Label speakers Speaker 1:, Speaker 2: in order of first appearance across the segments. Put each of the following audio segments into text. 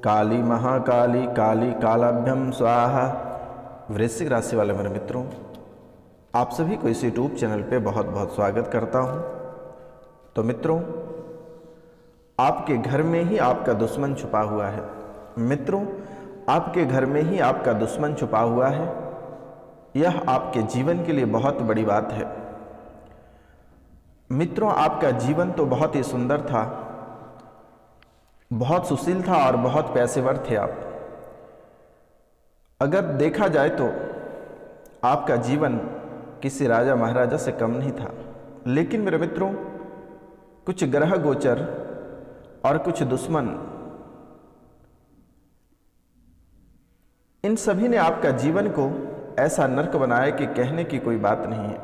Speaker 1: काली महाकाली काली कालाभ्यम स्वाहा। वृश्चिक राशि वाले मेरे मित्रों, आप सभी को इस यूट्यूब चैनल पे बहुत बहुत स्वागत करता हूं। तो मित्रों, आपके घर में ही आपका दुश्मन छुपा हुआ है। मित्रों, आपके घर में ही आपका दुश्मन छुपा हुआ है। यह आपके जीवन के लिए बहुत बड़ी बात है। मित्रों, आपका जीवन तो बहुत ही सुंदर था, बहुत सुशील था और बहुत पैसेवर थे आप। अगर देखा जाए तो आपका जीवन किसी राजा महाराजा से कम नहीं था। लेकिन मेरे मित्रों, कुछ ग्रह गोचर और कुछ दुश्मन, इन सभी ने आपका जीवन को ऐसा नरक बनाया कि कहने की कोई बात नहीं है।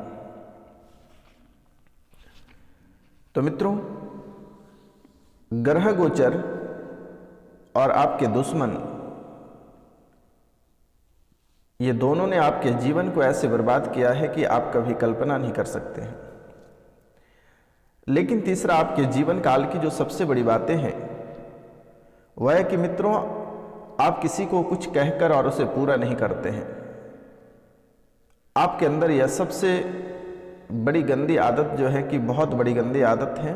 Speaker 1: तो मित्रों, ग्रह गोचर और आपके दुश्मन, ये दोनों ने आपके जीवन को ऐसे बर्बाद किया है कि आप कभी कल्पना नहीं कर सकते हैं। लेकिन तीसरा, आपके जीवन काल की जो सबसे बड़ी बातें हैं वह है कि मित्रों, आप किसी को कुछ कहकर और उसे पूरा नहीं करते हैं। आपके अंदर यह सबसे बड़ी गंदी आदत जो है कि बहुत बड़ी गंदी आदत है।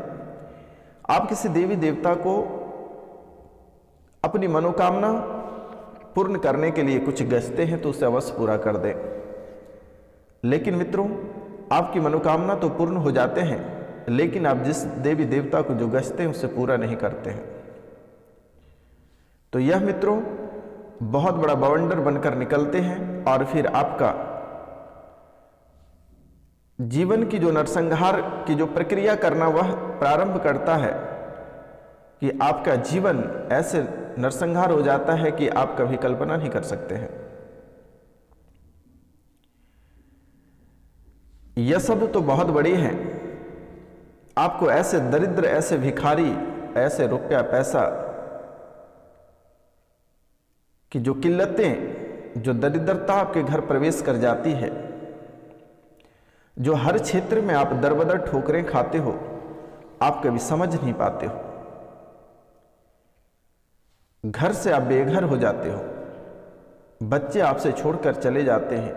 Speaker 1: आप किसी देवी देवता को अपनी मनोकामना पूर्ण करने के लिए कुछ गजते हैं तो उसे अवश्य पूरा कर दें। लेकिन मित्रों, आपकी मनोकामना तो पूर्ण हो जाते हैं, लेकिन आप जिस देवी देवता को जो गजते हैं उसे पूरा नहीं करते हैं। तो यह मित्रों बहुत बड़ा बवंडर बनकर निकलते हैं और फिर आपका जीवन की जो नरसंहार की जो प्रक्रिया करना वह प्रारंभ करता है कि आपका जीवन ऐसे नरसंहार हो जाता है कि आप कभी कल्पना नहीं कर सकते हैं। यह सब तो बहुत बड़ी है। आपको ऐसे दरिद्र, ऐसे भिखारी, ऐसे रुपया पैसा की जो किल्लतें, जो दरिद्रता आपके घर प्रवेश कर जाती है, जो हर क्षेत्र में आप दरबदर ठोकरें खाते हो, आप कभी समझ नहीं पाते हो। घर से आप बेघर हो जाते हो, बच्चे आपसे छोड़कर चले जाते हैं,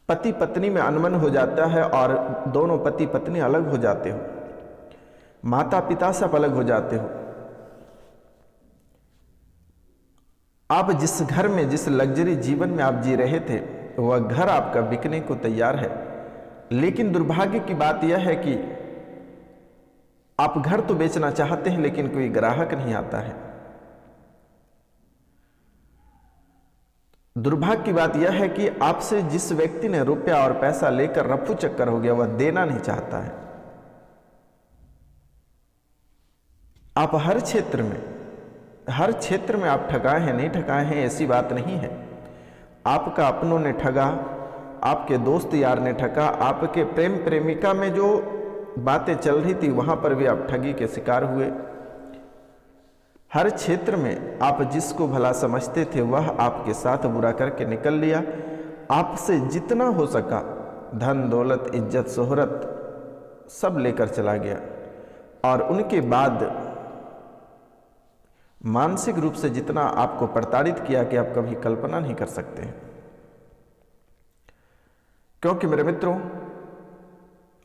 Speaker 1: पति पत्नी में अनबन हो जाता है और दोनों पति पत्नी अलग हो जाते हो, माता पिता से आप अलग हो जाते हो। आप जिस घर में, जिस लग्जरी जीवन में आप जी रहे थे, वह घर आपका बिकने को तैयार है। लेकिन दुर्भाग्य की बात यह है कि आप घर तो बेचना चाहते हैं, लेकिन कोई ग्राहक नहीं आता है। दुर्भाग्य की बात यह है कि आपसे जिस व्यक्ति ने रुपया और पैसा लेकर रफू चक्कर हो गया, वह देना नहीं चाहता है। आप हर क्षेत्र में आप ठगाए हैं, नहीं ठगाए हैं ऐसी बात नहीं है। आपका अपनों ने ठगा, आपके दोस्त यार ने ठगा, आपके प्रेम प्रेमिका में जो बातें चल रही थी वहां पर भी आप ठगी के शिकार हुए। हर क्षेत्र में आप जिसको भला समझते थे वह आपके साथ बुरा करके निकल लिया। आपसे जितना हो सका धन दौलत इज्जत शोहरत सब लेकर चला गया, और उनके बाद मानसिक रूप से जितना आपको प्रताड़ित किया कि आप कभी कल्पना नहीं कर सकते हैं। क्योंकि मेरे मित्रों,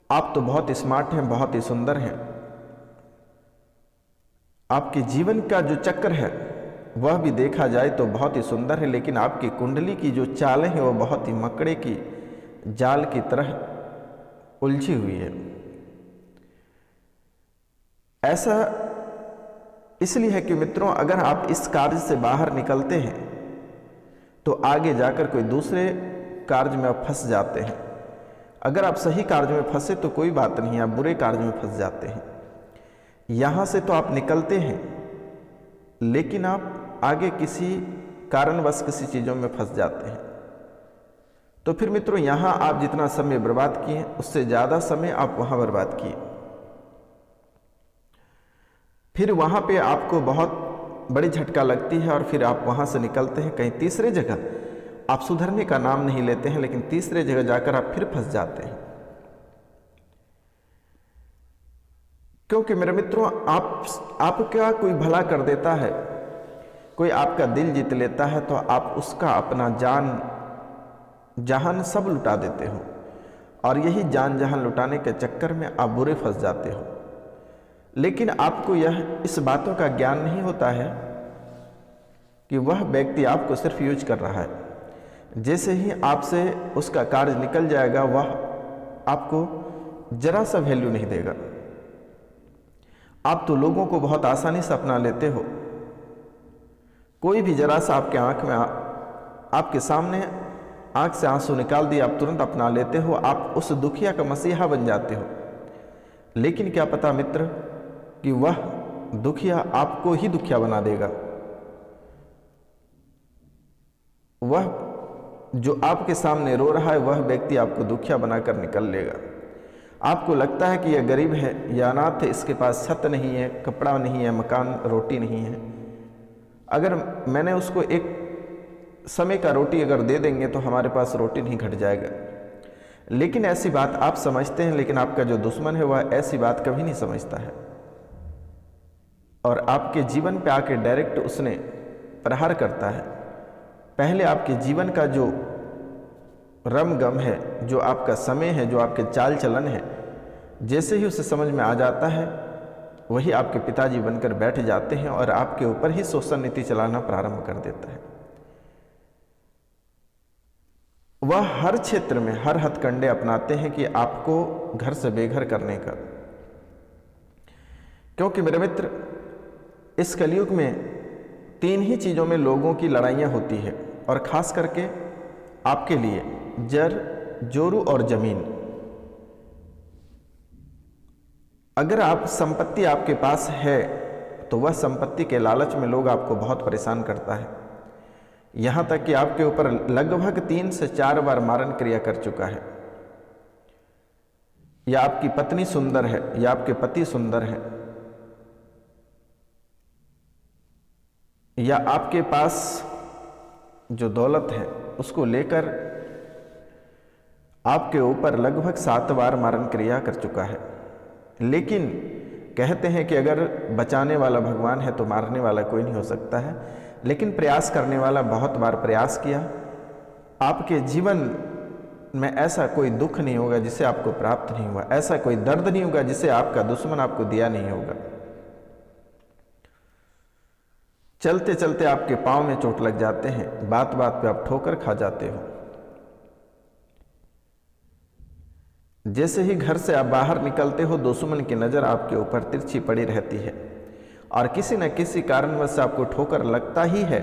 Speaker 1: आप तो बहुत स्मार्ट हैं, बहुत ही सुंदर हैं। आपके जीवन का जो चक्र है वह भी देखा जाए तो बहुत ही सुंदर है, लेकिन आपकी कुंडली की जो चालें हैं वह बहुत ही मकड़े की जाल की तरह उलझी हुई है। ऐसा इसलिए है कि मित्रों, अगर आप इस कार्य से बाहर निकलते हैं तो आगे जाकर कोई दूसरे कार्य में आप फंस जाते हैं। अगर आप सही कार्य में फंसे तो कोई बात नहीं, आप बुरे कार्य में फंस जाते हैं। यहां से तो आप निकलते हैं, लेकिन आप आगे किसी कारणवश किसी चीजों में फंस जाते हैं। तो फिर मित्रों, यहां आप जितना समय बर्बाद किए उससे ज्यादा समय आप वहां बर्बाद किए। फिर वहां पे आपको बहुत बड़ी झटका लगती है और फिर आप वहां से निकलते हैं कहीं तीसरे जगह। आप सुधरने का नाम नहीं लेते हैं, लेकिन तीसरे जगह जाकर आप फिर फंस जाते हैं। क्योंकि मेरे मित्रों, आपका कोई भला कर देता है, कोई आपका दिल जीत लेता है, तो आप उसका अपना जान जहान सब लुटा देते हो, और यही जान जहान लुटाने के चक्कर में आप बुरे फंस जाते हो। लेकिन आपको इस बातों का ज्ञान नहीं होता है कि वह व्यक्ति आपको सिर्फ यूज कर रहा है। जैसे ही आपसे उसका कार्य निकल जाएगा, वह आपको जरा सा वैल्यू नहीं देगा। आप तो लोगों को बहुत आसानी से अपना लेते हो। कोई भी जरा सा आपके आंख में आपके सामने आंख से आंसू निकाल दिए, आप तुरंत अपना लेते हो, आप उस दुखिया का मसीहा बन जाते हो। लेकिन क्या पता मित्र कि वह दुखिया आपको ही दुखिया बना देगा। वह जो आपके सामने रो रहा है, वह व्यक्ति आपको दुखिया बनाकर निकल लेगा। आपको लगता है कि यह गरीब है, यह अनाथ है, इसके पास छत नहीं है, कपड़ा नहीं है, मकान रोटी नहीं है। अगर मैंने उसको एक समय का रोटी अगर दे देंगे तो हमारे पास रोटी नहीं घट जाएगा। लेकिन ऐसी बात आप समझते हैं, लेकिन आपका जो दुश्मन है वह ऐसी बात कभी नहीं समझता है, और आपके जीवन पे आके डायरेक्ट उसने प्रहार करता है। पहले आपके जीवन का जो रम गम है, जो आपका समय है, जो आपके चाल चलन है, जैसे ही उसे समझ में आ जाता है, वही आपके पिताजी बनकर बैठ जाते हैं और आपके ऊपर ही शोषण नीति चलाना प्रारंभ कर देता है। वह हर क्षेत्र में हर हथकंडे अपनाते हैं कि आपको घर से बेघर करने का। क्योंकि मेरे मित्र, इस कलयुग में 3 ही चीजों में लोगों की लड़ाइयां होती है, और खास करके आपके लिए जर, जोरू और जमीन। अगर आप संपत्ति आपके पास है तो वह संपत्ति के लालच में लोग आपको बहुत परेशान करता है। यहां तक कि आपके ऊपर लगभग 3 से 4 बार मारण क्रिया कर चुका है। या आपकी पत्नी सुंदर है, या आपके पति सुंदर है, या आपके पास जो दौलत है उसको लेकर आपके ऊपर लगभग 7 बार मारण क्रिया कर चुका है। लेकिन कहते हैं कि अगर बचाने वाला भगवान है तो मारने वाला कोई नहीं हो सकता है। लेकिन प्रयास करने वाला बहुत बार प्रयास किया। आपके जीवन में ऐसा कोई दुख नहीं होगा जिसे आपको प्राप्त नहीं हुआ, ऐसा कोई दर्द नहीं होगा जिसे आपका दुश्मन आपको दिया नहीं होगा। चलते चलते आपके पांव में चोट लग जाते हैं, बात बात पे आप ठोकर खा जाते हो। जैसे ही घर से आप बाहर निकलते हो, दुश्मन की नज़र आपके ऊपर तिरछी पड़ी रहती है, और किसी न किसी कारणवश से आपको ठोकर लगता ही है।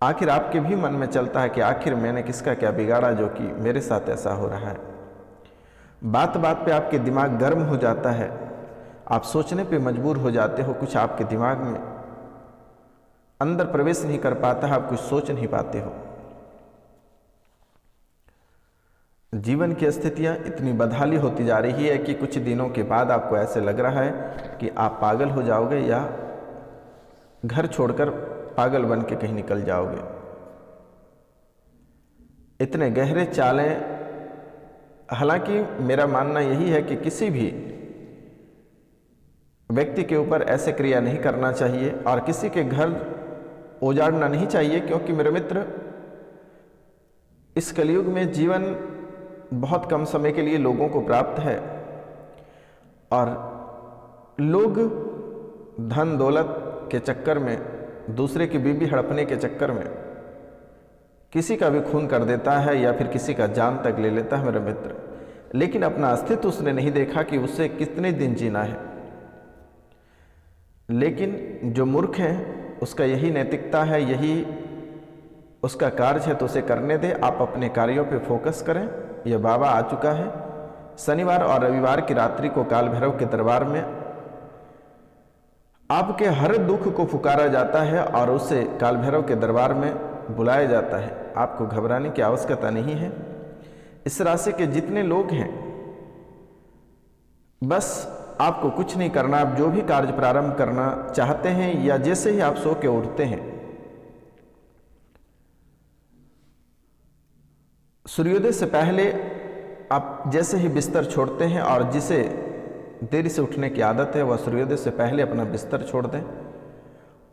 Speaker 1: आखिर आपके भी मन में चलता है कि आखिर मैंने किसका क्या बिगाड़ा जो कि मेरे साथ ऐसा हो रहा है। बात बात पे आपके दिमाग गर्म हो जाता है, आप सोचने पे मजबूर हो जाते हो। कुछ आपके दिमाग में अंदर प्रवेश नहीं कर पाता है, आप कुछ सोच नहीं पाते हो। जीवन की स्थितियां इतनी बदहाली होती जा रही है कि कुछ दिनों के बाद आपको ऐसे लग रहा है कि आप पागल हो जाओगे, या घर छोड़कर पागल बन के कहीं निकल जाओगे। इतने गहरे चालें। हालांकि मेरा मानना यही है कि किसी भी व्यक्ति के ऊपर ऐसे क्रिया नहीं करना चाहिए, और किसी के घर उजाड़ना नहीं चाहिए। क्योंकि मेरे मित्र, इस कलयुग में जीवन बहुत कम समय के लिए लोगों को प्राप्त है, और लोग धन दौलत के चक्कर में, दूसरे की बीवी हड़पने के चक्कर में किसी का भी खून कर देता है, या फिर किसी का जान तक ले लेता है मेरे मित्र। लेकिन अपना अस्तित्व उसने नहीं देखा कि उससे कितने दिन जीना है। लेकिन जो मूर्ख है उसका यही नैतिकता है, यही उसका कार्य है, तो उसे करने दे। आप अपने कार्यों पे फोकस करें। यह बाबा आ चुका है। शनिवार और रविवार की रात्रि को काल भैरव के दरबार में आपके हर दुख को पुकारा जाता है, और उसे काल भैरव के दरबार में बुलाया जाता है। आपको घबराने की आवश्यकता नहीं है। इस राशि के जितने लोग हैं, बस आपको कुछ नहीं करना। आप जो भी कार्य प्रारंभ करना चाहते हैं, या जैसे ही आप सो के उठते हैं, सूर्योदय से पहले आप जैसे ही बिस्तर छोड़ते हैं और जिसे देरी से उठने की आदत है वह सूर्योदय से पहले अपना बिस्तर छोड़ दें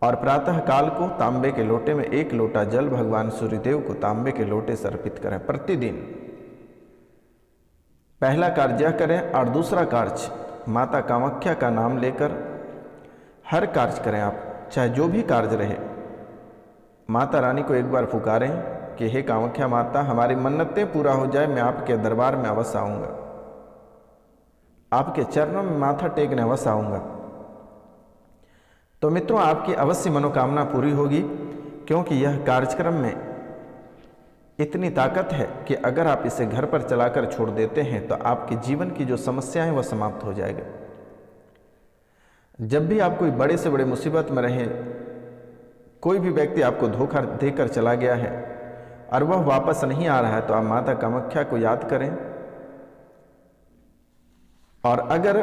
Speaker 1: और प्रातः काल को तांबे के लोटे में 1 लोटा जल भगवान सूर्यदेव को तांबे के लोटे से अर्पित करें प्रतिदिन। पहला कार्य यह करें और दूसरा कार्य माता कामाख्या का नाम लेकर हर कार्य करें। आप चाहे जो भी कार्य रहे, माता रानी को एक बार पुकारें कि हे कामाख्या माता, हमारी मन्नतें पूरा हो जाए, मैं आपके दरबार में अवश्य आऊँगा, आपके चरणों में माथा टेकने अवश्य आऊँगा। तो मित्रों, आपकी अवश्य मनोकामना पूरी होगी, क्योंकि यह कार्यक्रम में इतनी ताकत है कि अगर आप इसे घर पर चलाकर छोड़ देते हैं तो आपके जीवन की जो समस्याएं वह समाप्त हो जाएगा। जब भी आप कोई बड़े से बड़े मुसीबत में रहे, कोई भी व्यक्ति आपको धोखा देकर चला गया है और वह वापस नहीं आ रहा है, तो आप माता कामाख्या को याद करें। और अगर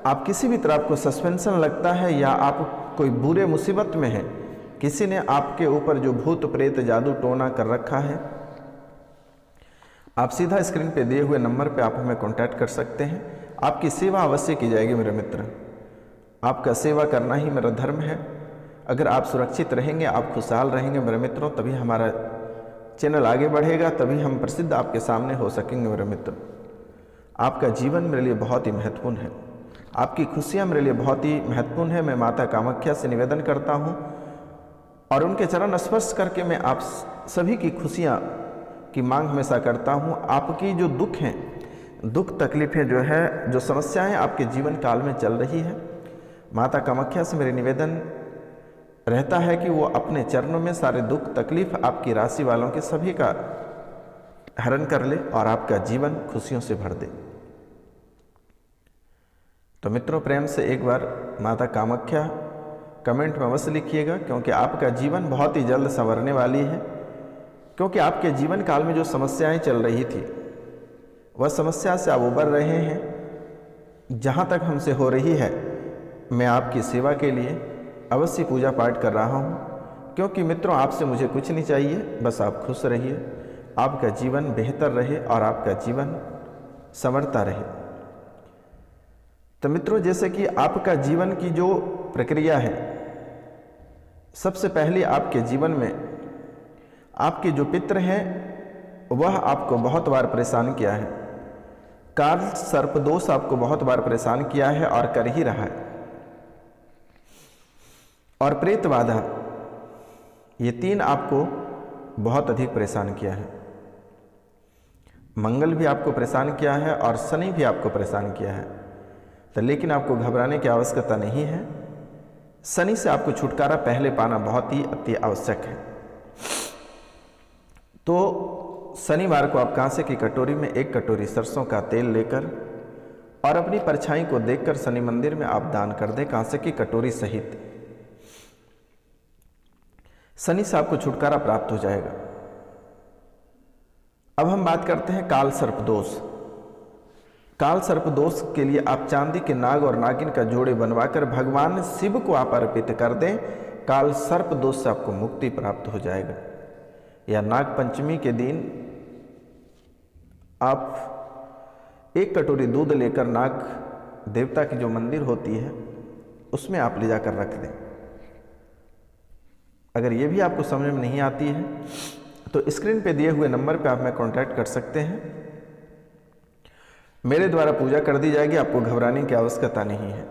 Speaker 1: आप किसी भी तरह आपको सस्पेंशन लगता है या आप कोई बुरे मुसीबत में है, किसी ने आपके ऊपर जो भूत प्रेत जादू टोना कर रखा है, आप सीधा स्क्रीन पे दिए हुए नंबर पे आप हमें कांटेक्ट कर सकते हैं। आपकी सेवा अवश्य की जाएगी मेरे मित्र। आपका सेवा करना ही मेरा धर्म है। अगर आप सुरक्षित रहेंगे, आप खुशहाल रहेंगे मेरे मित्रों, तभी हमारा चैनल आगे बढ़ेगा, तभी हम प्रसिद्ध आपके सामने हो सकेंगे मेरे मित्र। आपका जीवन मेरे लिए बहुत ही महत्वपूर्ण है, आपकी खुशियाँ मेरे लिए बहुत ही महत्वपूर्ण है। मैं माता कामाख्या से निवेदन करता हूँ और उनके चरण स्पर्श करके मैं आप सभी की खुशियाँ की मांग हमेशा करता हूँ। आपकी जो दुख हैं, दुख तकलीफ़ें जो है, जो समस्याएं आपके जीवन काल में चल रही है, माता कामाख्या से मेरे निवेदन रहता है कि वो अपने चरणों में सारे दुख तकलीफ आपकी राशि वालों के सभी का हरण कर ले और आपका जीवन खुशियों से भर दे। तो मित्रों, प्रेम से एक बार माता कामाख्या कमेंट में अवश्य लिखिएगा, क्योंकि आपका जीवन बहुत ही जल्द संवरने वाली है। क्योंकि आपके जीवन काल में जो समस्याएं चल रही थी, वह समस्या से आप उबर रहे हैं। जहाँ तक हमसे हो रही है, मैं आपकी सेवा के लिए अवश्य पूजा पाठ कर रहा हूँ। क्योंकि मित्रों, आपसे मुझे कुछ नहीं चाहिए, बस आप खुश रहिए, आपका जीवन बेहतर रहे और आपका जीवन संवरता रहे। तो मित्रों, जैसे कि आपका जीवन की जो प्रक्रिया है, सबसे पहले आपके जीवन में आपके जो पितृ हैं वह आपको बहुत बार परेशान किया है। काल सर्प दोष आपको बहुत बार परेशान किया है और कर ही रहा है। और प्रेत बाधा, ये 3 आपको बहुत अधिक परेशान किया है। मंगल भी आपको परेशान किया है और शनि भी आपको परेशान किया है। तो लेकिन आपको घबराने की आवश्यकता नहीं है। शनि से आपको छुटकारा पहले पाना बहुत ही अति आवश्यक है। तो शनिवार को आप कांसे की कटोरी में 1 कटोरी सरसों का तेल लेकर और अपनी परछाई को देखकर शनि मंदिर में आप दान कर दें, कांसे की कटोरी सहित। शनि से आपको छुटकारा प्राप्त हो जाएगा। अब हम बात करते हैं काल सर्प दोष। काल सर्प दोष के लिए आप चांदी के नाग और नागिन का जोड़े बनवाकर भगवान शिव को आप अर्पित कर दें। काल सर्प दोष से आपको मुक्ति प्राप्त हो जाएगा। या नाग पंचमी के दिन आप 1 कटोरी दूध लेकर नाग देवता की जो मंदिर होती है उसमें आप ले जाकर रख दें। अगर ये भी आपको समझ में नहीं आती है तो स्क्रीन पे दिए हुए नंबर पे आप मैं कांटेक्ट कर सकते हैं, मेरे द्वारा पूजा कर दी जाएगी, आपको घबराने की आवश्यकता नहीं है।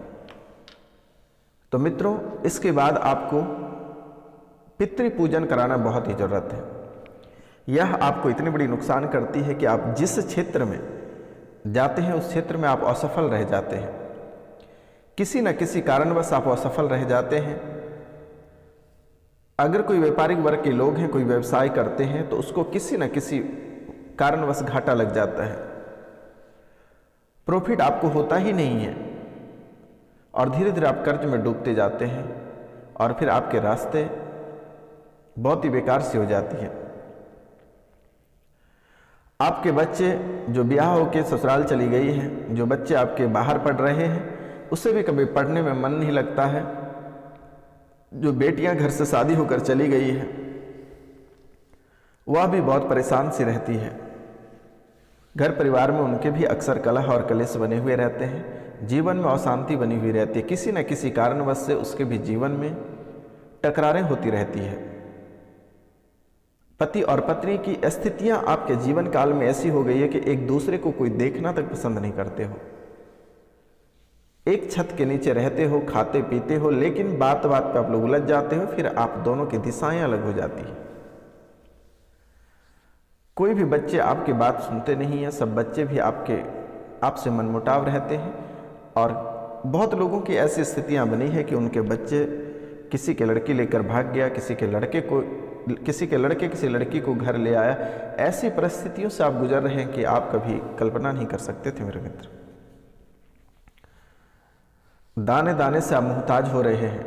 Speaker 1: तो मित्रों, इसके बाद आपको पितृ पूजन कराना बहुत ही जरूरत है। यह आपको इतनी बड़ी नुकसान करती है कि आप जिस क्षेत्र में जाते हैं उस क्षेत्र में आप असफल रह जाते हैं। किसी न किसी कारणवश आप असफल रह जाते हैं। अगर कोई व्यापारिक वर्ग के लोग हैं, कोई व्यवसाय करते हैं, तो उसको किसी न किसी कारणवश घाटा लग जाता है, प्रॉफिट आपको होता ही नहीं है और धीरे धीरे आप कर्ज में डूबते जाते हैं और फिर आपके रास्ते बहुत ही बेकार सी हो जाती है। आपके बच्चे जो ब्याह होकर ससुराल चली गई हैं, जो बच्चे आपके बाहर पढ़ रहे हैं, उससे भी कभी पढ़ने में मन नहीं लगता है। जो बेटियां घर से शादी होकर चली गई है, वह भी बहुत परेशान सी रहती है। घर परिवार में उनके भी अक्सर कलह और कलेश बने हुए रहते हैं। जीवन में अशांति बनी हुई रहती है, किसी न किसी कारणवश से उसके भी जीवन में टकरारें होती रहती है। पति और पत्नी की स्थितियां आपके जीवन काल में ऐसी हो गई है कि एक दूसरे को कोई देखना तक पसंद नहीं करते हो। एक छत के नीचे रहते हो, खाते पीते हो, लेकिन बात बात पे आप लोग उलझ जाते हो, फिर आप दोनों की दिशाएं अलग हो जाती है। कोई भी बच्चे आपकी बात सुनते नहीं है, सब बच्चे भी आपसे मनमुटाव रहते हैं। और बहुत लोगों की ऐसी स्थितियां बनी है कि उनके बच्चे किसी के लड़की लेकर भाग गया, किसी के लड़के किसी लड़की को घर ले आया। ऐसी परिस्थितियों से आप गुजर रहे हैं कि आप कभी कल्पना नहीं कर सकते थे मेरे मित्र। दाने दाने से आप मुहताज हो रहे हैं।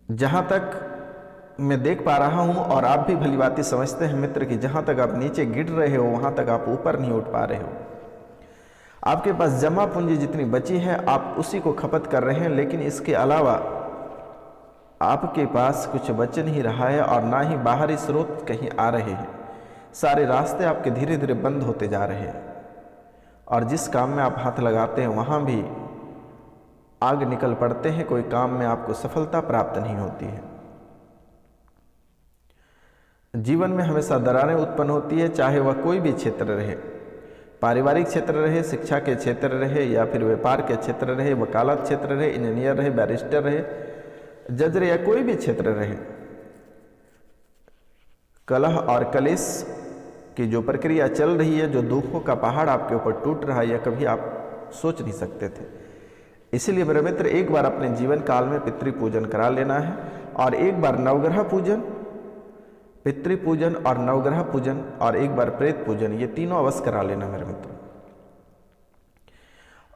Speaker 1: जहां तक मैं देख पा रहा हूं और आप भी भली बातें समझते हैं मित्र कि जहां तक आप नीचे गिर रहे हो वहां तक आप ऊपर नहीं उठ पा रहे हो। आपके पास जमा पूंजी जितनी बची है आप उसी को खपत कर रहे हैं, लेकिन इसके अलावा आपके पास कुछ बच नहीं रहा है और ना ही बाहरी स्रोत कहीं आ रहे हैं। सारे रास्ते आपके धीरे धीरे बंद होते जा रहे हैं और जिस काम में आप हाथ लगाते हैं वहां भी आग निकल पड़ते हैं। कोई काम में आपको सफलता प्राप्त नहीं होती है। जीवन में हमेशा दरारें उत्पन्न होती है, चाहे वह कोई भी क्षेत्र रहे, पारिवारिक क्षेत्र रहे, शिक्षा के क्षेत्र रहे, या फिर व्यापार के क्षेत्र रहे, वकालत क्षेत्र रहे, इंजीनियर रहे, बैरिस्टर रहे, जज रहे, या कोई भी क्षेत्र रहे। कलह और कलेश की जो प्रक्रिया चल रही है, जो दुखों का पहाड़ आपके ऊपर टूट रहा है, यह कभी आप सोच नहीं सकते थे। इसलिए मेरे मित्र एक बार अपने जीवन काल में पितृ पूजन करा लेना है और एक बार नवग्रह पूजन, पितृ पूजन और नवग्रह पूजन और एक बार प्रेत पूजन, ये तीनों अवश्य करा लेना मेरे मित्र।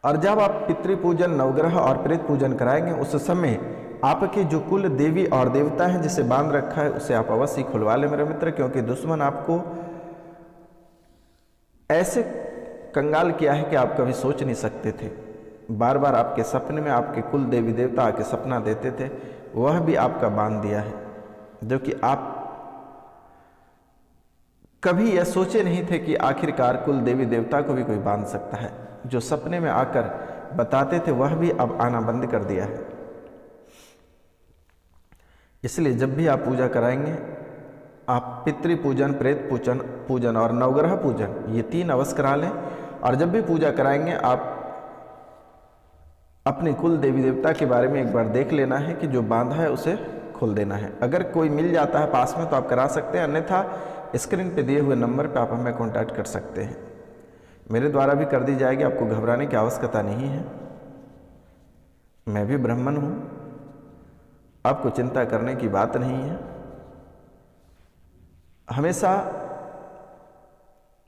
Speaker 1: और जब आप पितृ पूजन, नवग्रह और प्रेत पूजन कराएंगे उस समय आपके जो कुल देवी और देवता हैं जिसे बांध रखा है उसे आप अवश्य खुलवा लें मेरे मित्र, क्योंकि दुश्मन आपको ऐसे कंगाल किया है कि आप कभी सोच नहीं सकते थे। बार बार आपके सपने में आपके कुल देवी देवता आके सपना देते थे, वह भी आपका बांध दिया है, जो कि आप कभी यह सोचे नहीं थे कि आखिरकार कुल देवी देवता को भी कोई बांध सकता है। जो सपने में आकर बताते थे वह भी अब आना बंद कर दिया है। इसलिए जब भी आप पूजा कराएंगे आप पितृ पूजन, प्रेत पूजन और नवग्रह पूजन ये तीन अवश्य करा लें। और जब भी पूजा कराएंगे आप अपने कुल देवी देवता के बारे में एक बार देख लेना है कि जो बांधा है उसे खोल देना है। अगर कोई मिल जाता है पास में तो आप करा सकते हैं, अन्यथा स्क्रीन पे दिए हुए नंबर पे आप हमें कांटेक्ट कर सकते हैं। मेरे द्वारा भी कर दी जाएगी, आपको घबराने की आवश्यकता नहीं है। मैं भी ब्राह्मण हूँ, आपको चिंता करने की बात नहीं है। हमेशा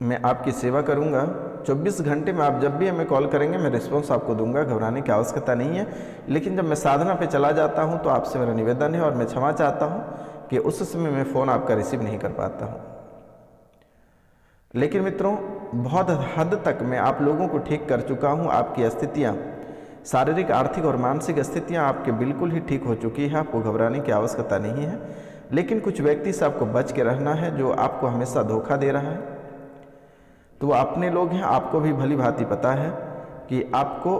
Speaker 1: मैं आपकी सेवा करूंगा। 24 घंटे में आप जब भी हमें कॉल करेंगे मैं रिस्पॉन्स आपको दूंगा, घबराने की आवश्यकता नहीं है। लेकिन जब मैं साधना पे चला जाता हूं तो आपसे मेरा निवेदन है और मैं क्षमा चाहता हूं कि उस समय मैं फ़ोन आपका रिसीव नहीं कर पाता हूं। लेकिन मित्रों बहुत हद तक मैं आप लोगों को ठीक कर चुका हूं। आपकी स्थितियाँ, शारीरिक, आर्थिक और मानसिक स्थितियाँ आपके बिल्कुल ही ठीक हो चुकी है। आपको घबराने की आवश्यकता नहीं है। लेकिन कुछ व्यक्ति से आपको बच के रहना है जो आपको हमेशा धोखा दे रहा है। तो वो अपने लोग हैं, आपको भी भली भांति पता है कि आपको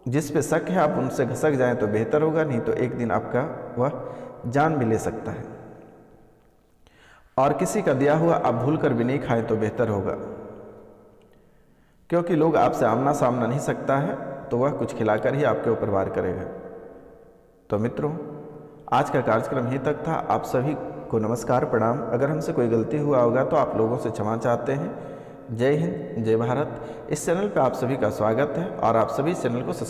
Speaker 1: जिस पे शक है आप उनसे घसक जाएं तो बेहतर होगा, नहीं तो एक दिन आपका वह जान भी ले सकता है। और किसी का दिया हुआ आप भूल कर भी नहीं खाएं तो बेहतर होगा, क्योंकि लोग आपसे आमना सामना नहीं सकता है तो वह कुछ खिलाकर ही आपके ऊपर वार करेगा। तो मित्रों आज का कार्यक्रम यहीं तक था। आप सभी को नमस्कार, प्रणाम। अगर हमसे कोई गलती हुआ होगा तो आप लोगों से क्षमा चाहते हैं। जय हिंद, जय भारत। इस चैनल पर आप सभी का स्वागत है और आप सभी चैनल को सब्सक्राइब